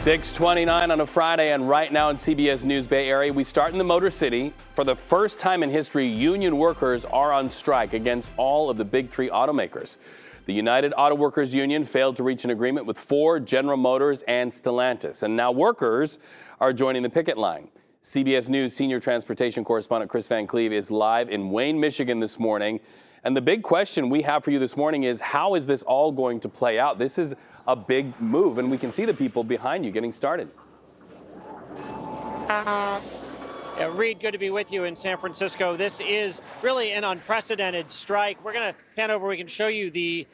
6:29 on a Friday, and right now in CBS News Bay Area, we start in the Motor City. For the first time in history, union workers are on strike against all of the big three automakers. The United Auto Workers Union failed to reach an agreement with Ford, General Motors, and Stellantis, and now workers are joining the picket line. CBS News senior transportation correspondent Kris is live in Wayne, Michigan this morning. And the big question we have for you this morning is, how is this all going to play out? This is a big move, and we can see the people behind you getting started. Yeah, Reed, good to be with you in San Francisco. This is really an unprecedented strike. We're going to pan over. We can show you the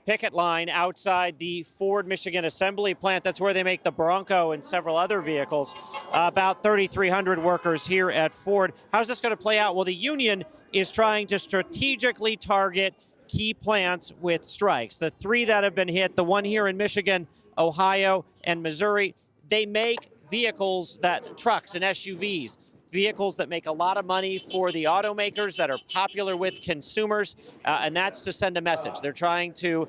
picket line outside the Ford, Michigan assembly plant. That's where they make the Bronco and several other vehicles. About 3,300 workers here at Ford. How's this going to play out? Well, the union is trying to strategically target key plants with strikes. The three that have been hit, the one here in Michigan, Ohio, and Missouri, they make vehicles trucks and SUVs, vehicles that make a lot of money for the automakers, that are popular with consumers, and that's to send a message. They're trying to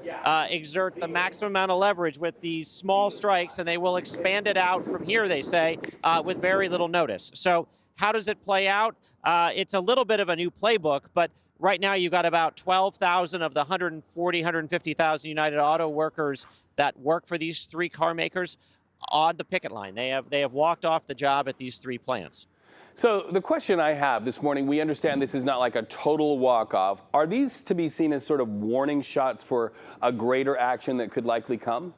exert the maximum amount of leverage with these small strikes, and they will expand it out from here, they say, with very little notice. So how does it play out? It's a little bit of a new playbook, but right now you've got about 12,000 of the 150,000 United Auto workers that work for these three car makers on the picket line. They have walked off the job at these three plants. So the question I have this morning, we understand this is not like a total walk-off. Are these to be seen as sort of warning shots for a greater action that could likely come?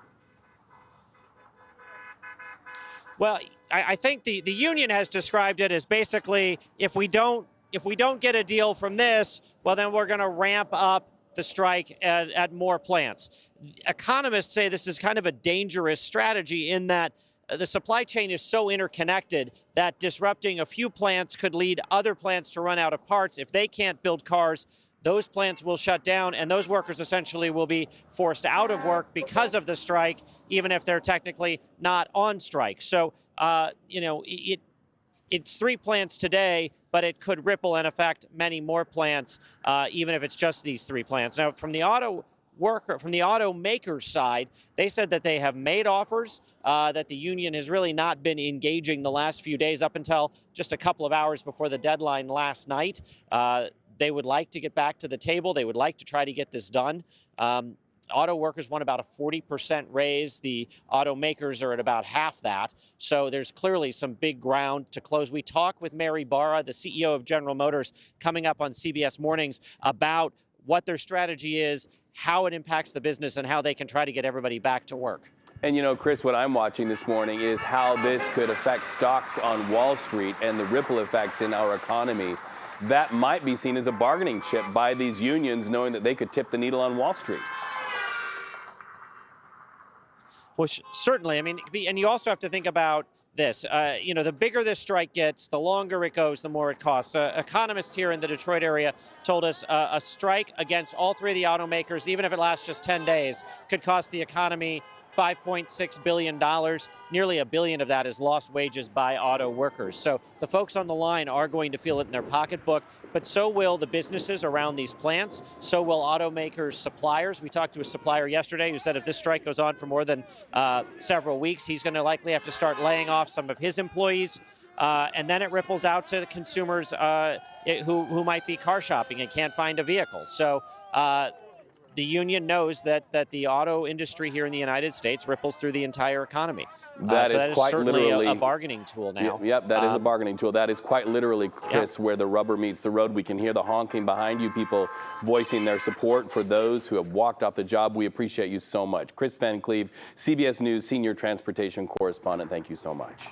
Well, I think the union has described it as basically, if we don't get a deal from this, well, then we're going to ramp up the strike at more plants. Economists say this is kind of a dangerous strategy in that the supply chain is so interconnected that disrupting a few plants could lead other plants to run out of parts. If they can't build cars, those plants will shut down, and those workers essentially will be forced out of work because of the strike, even if they're technically not on strike. So, it's three plants today, but it could ripple and affect many more plants, even if it's just these three plants. Now, from the automaker's side, they said that they have made offers, that the union has really not been engaging the last few days up until just a couple of hours before the deadline last night. They would like to get back to the table. They would like to try to get this done. Auto workers want about a 40% raise. The automakers are at about half that. So there's clearly some big ground to close. We talk with Mary Barra, the CEO of General Motors, coming up on CBS Mornings about what their strategy is, how it impacts the business, and how they can try to get everybody back to work. And Kris, what I'm watching this morning is how this could affect stocks on Wall Street and the ripple effects in our economy. That might be seen as a bargaining chip by these unions, knowing that they could tip the needle on Wall Street. Well, certainly. I mean, and you also have to think about this. The bigger this strike gets, the longer it goes, the more it costs. Economists here in the Detroit area told us a strike against all three of the automakers, even if it lasts just 10 days, could cost the economy $5.6 billion. Nearly $1 billion of that is lost wages by auto workers. So the folks on the line are going to feel it in their pocketbook, but so will the businesses around these plants. So will automakers' suppliers. We talked to a supplier yesterday who said if this strike goes on for more than several weeks, he's going to likely have to start laying off some of his employees. And then it ripples out to the consumers who might be car shopping and can't find a vehicle. So the union knows that the auto industry here in the United States ripples through the entire economy. That is quite certainly literally a bargaining tool now. Yep, that is a bargaining tool. That is quite literally, Kris, where the rubber meets the road. We can hear the honking behind you, people voicing their support for those who have walked off the job. We appreciate you so much. Kris, CBS News senior transportation correspondent, thank you so much.